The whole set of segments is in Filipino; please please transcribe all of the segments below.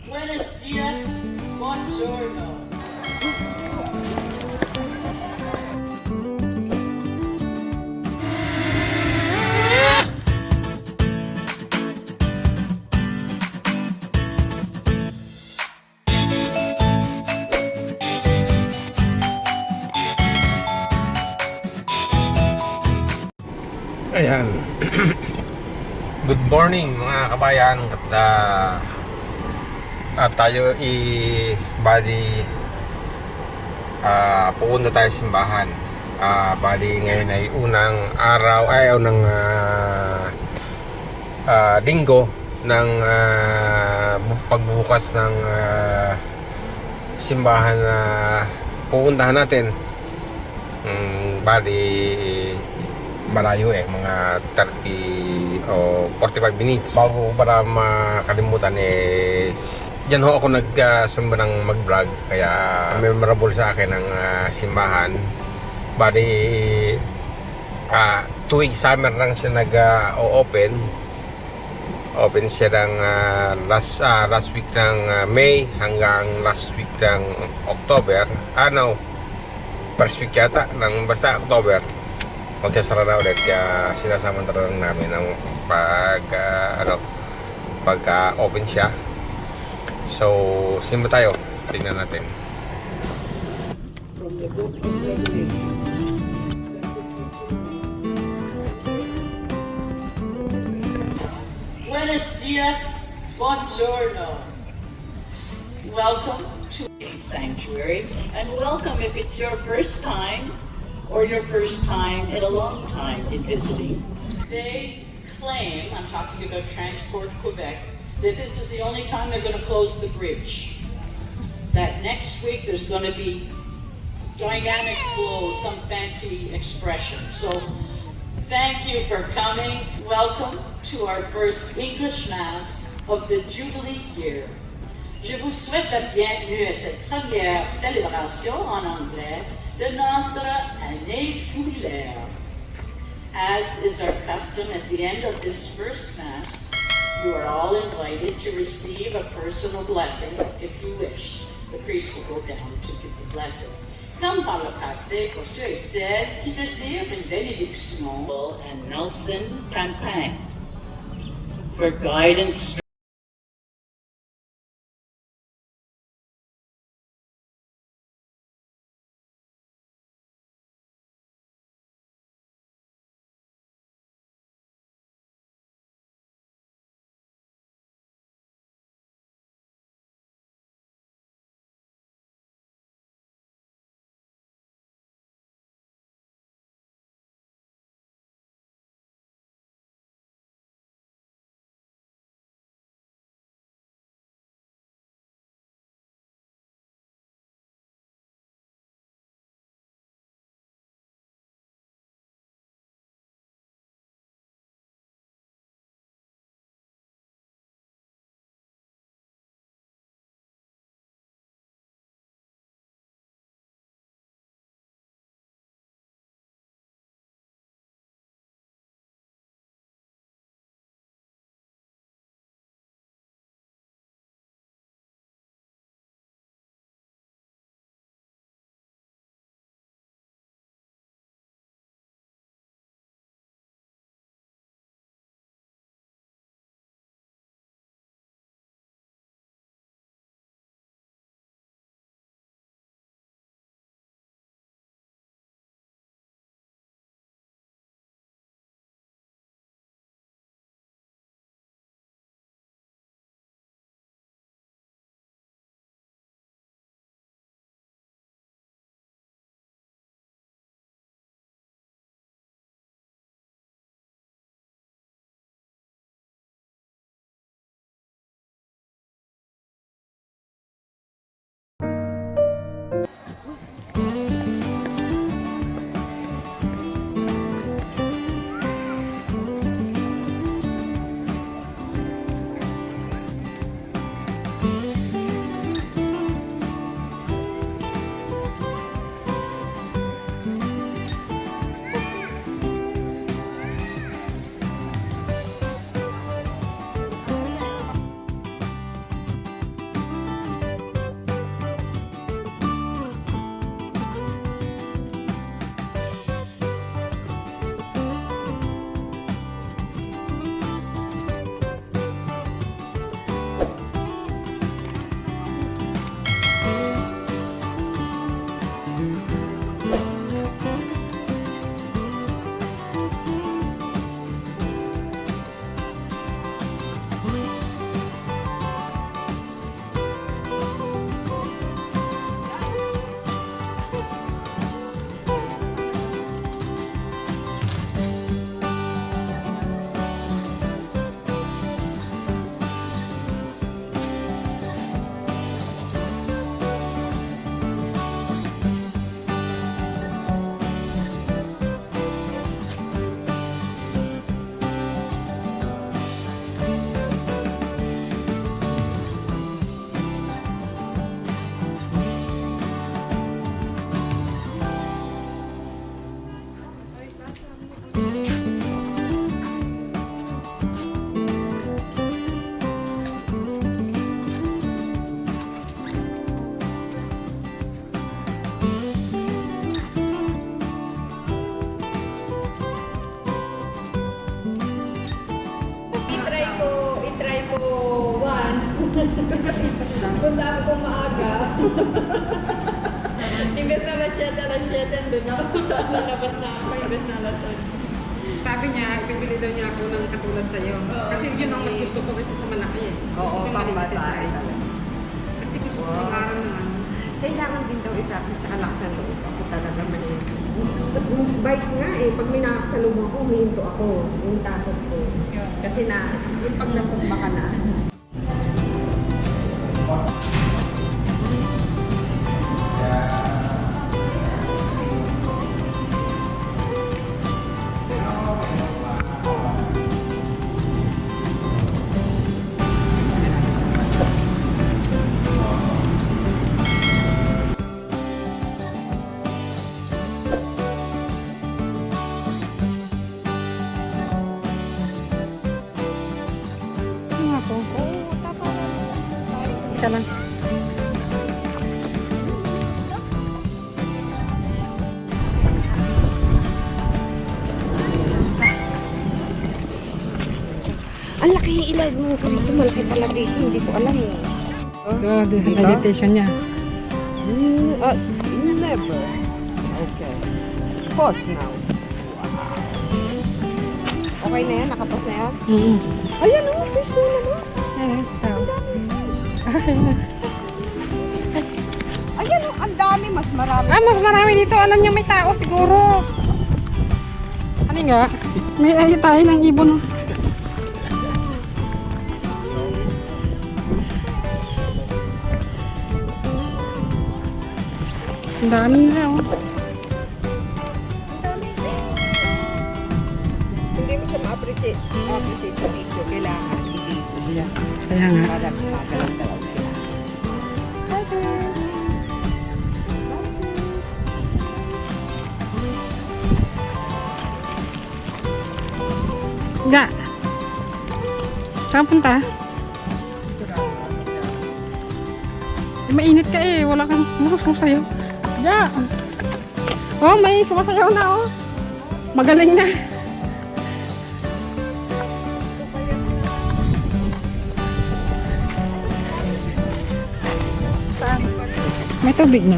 Buenos dias, buongiorno. Ayan. Good morning mga kabayan. At tayo bali pupunta tayo sa simbahan. Bali ngayon ay unang araw ay unang linggo ng pagbubukas ng simbahan na pupuntahan natin. Bali malayo mga 30 o 45 minutes bago para makalimutan dyan ho ako nagsumba ng mag-vlog, kaya memorable sa akin ang simbahan. Bali tuwing summer lang siya nag-open siya ng last week ng May hanggang last week ng October, first week yata ng basta October magsasara na ulit, kaya sinasamantala lang namin ng pagka open siya. So simba tayo, tingnan natin. From the book of Revelation. Buenos dias, buongiorno. Welcome to a sanctuary, and welcome if it's your first time or your first time in a long time in visiting. They claim, I'm talking about Transport Quebec, that this is the only time they're going to close the bridge. That next week there's going to be dynamic flow, some fancy expression. So thank you for coming. Welcome to our first English Mass of the Jubilee year. Je vous souhaite la bienvenue à cette première célébration en anglais de notre année jubilaire. As is our custom at the end of this first Mass, you are all invited to receive a personal blessing if you wish. The priest will go down to give the blessing. Comme par le passé, pour ceux et celles qui désirent une bénédiction. And Nelson Campagne for guidance. Imbes na alas 7, doon ako. Lalabas na ako, imbes na alas 8. Sabi niya, bibili daw niya ako ng katulad sa'yo. Kasi yun ang mas gusto ko kasi sa malaki eh. Oo, Gusto ko maliit pangbataan. tayo. Kasi gusto ko mag-aral na ano. Kailangan din daw i-practice sa lakas ng loob. Ako talaga mali. Bike nga eh, pag may nakakasalubong ako, huminto ako. Yung takot ko. Kasi yung pag natumba ka na, Ano ako? Ika lang. ang laki yung ilag mo ko dito, malaki talaga ito, hindi ko alam eh. Oh, meditation niya. Never. Okay. Pause now. Wow. Okay na yan? Nakapause na yan? Ayan o, fish doon naman. Ayan o, ang dami, mas marami. Mas marami dito. Alam niya may tao siguro. Ano nga? May ay tayo ng ibon. Ang dami nila oh. Hindi mo siya ma-appreciate sa video. Kailangan i-video. Kaya nga. Para magalaw sila. Ja. Saan punta? Mainit ka eh. Wala kang sumasayaw. Ja. Oh, may sumasayaw na oh. Magaling na. May tubig na?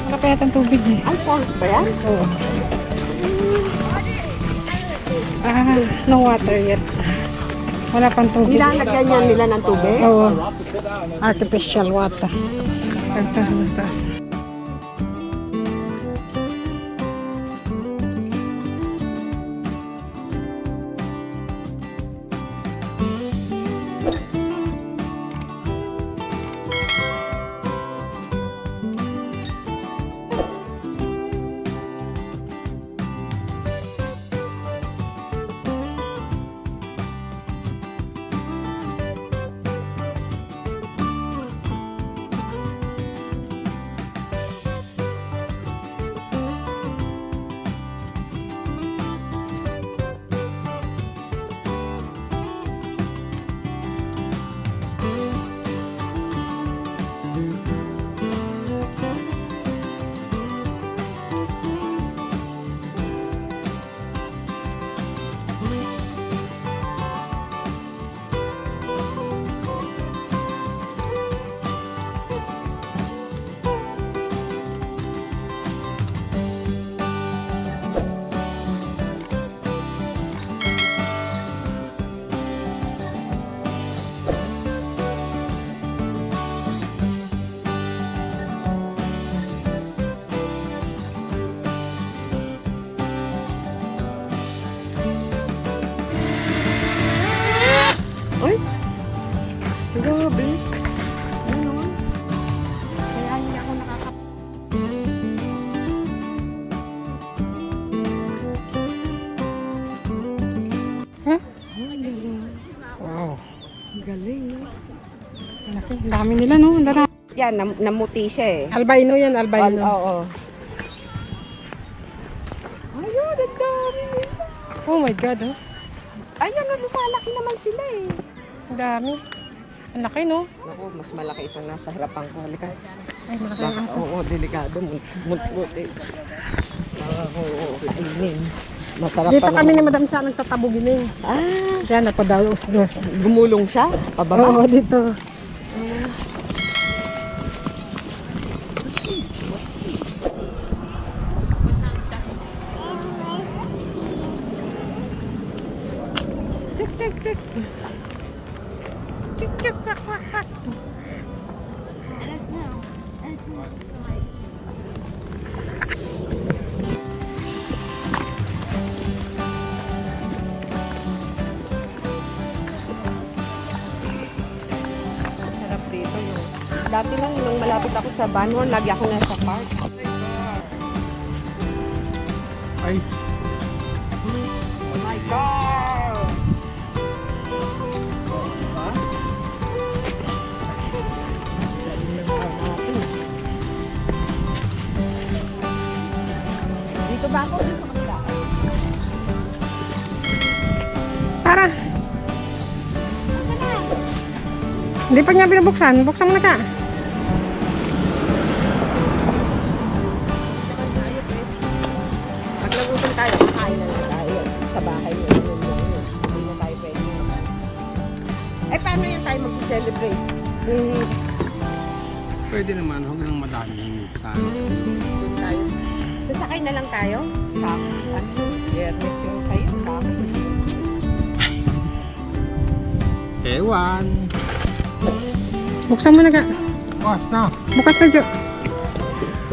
Wala pa yata tubig eh. Ang falls ba yan? Oo. No water yet. Wala pang tubig. Nilalagyan yan nila ng tubig? Oo. Artificial water. Basta. Uy! Grabe! Ganun. Kaya hindi ako Wow. Galing. Malaki. Ang dami nila no. Ang dami. Yan, namuti siya eh. Albino yan, albino. Oo. Ayun, ang dami nila. Oh my God, oh. Ayan, lumalaki naman sila eh. Ang dami. Ang laki, no? Naku, mas malaki itong nasa harapan ko. Halika. Ay, malaki ang aso. Oo, delikado. Muti. Oo, kainin. Masarap Dito pa kami ni naman. Madam siya nagtatabugin. Ah, Yan, napadalos-dos. gumulong siya? Pababa? Oo, dito. Dati lang, nung malapit ako sa Banwon, lagi ako nasa park. Ay, Oh my God! Dito ba ako? Dito sa kabila. Tara. Hindi pa niya binubuksan. Buksan mo na ka. Maglagutan tayo, kain na lang tayo. Sa bahay mo, yun. Hindi na tayo pwede naman. Eh, paano yan tayo mag-celebrate? pwede naman. Huwag nang madami minsan. Doon tayo. Sasakay na lang tayo. Sa Biyernes yung kayo. Sa akin. Ewan. Buksan mo na ka. Bukas na. Bukas na, Jo.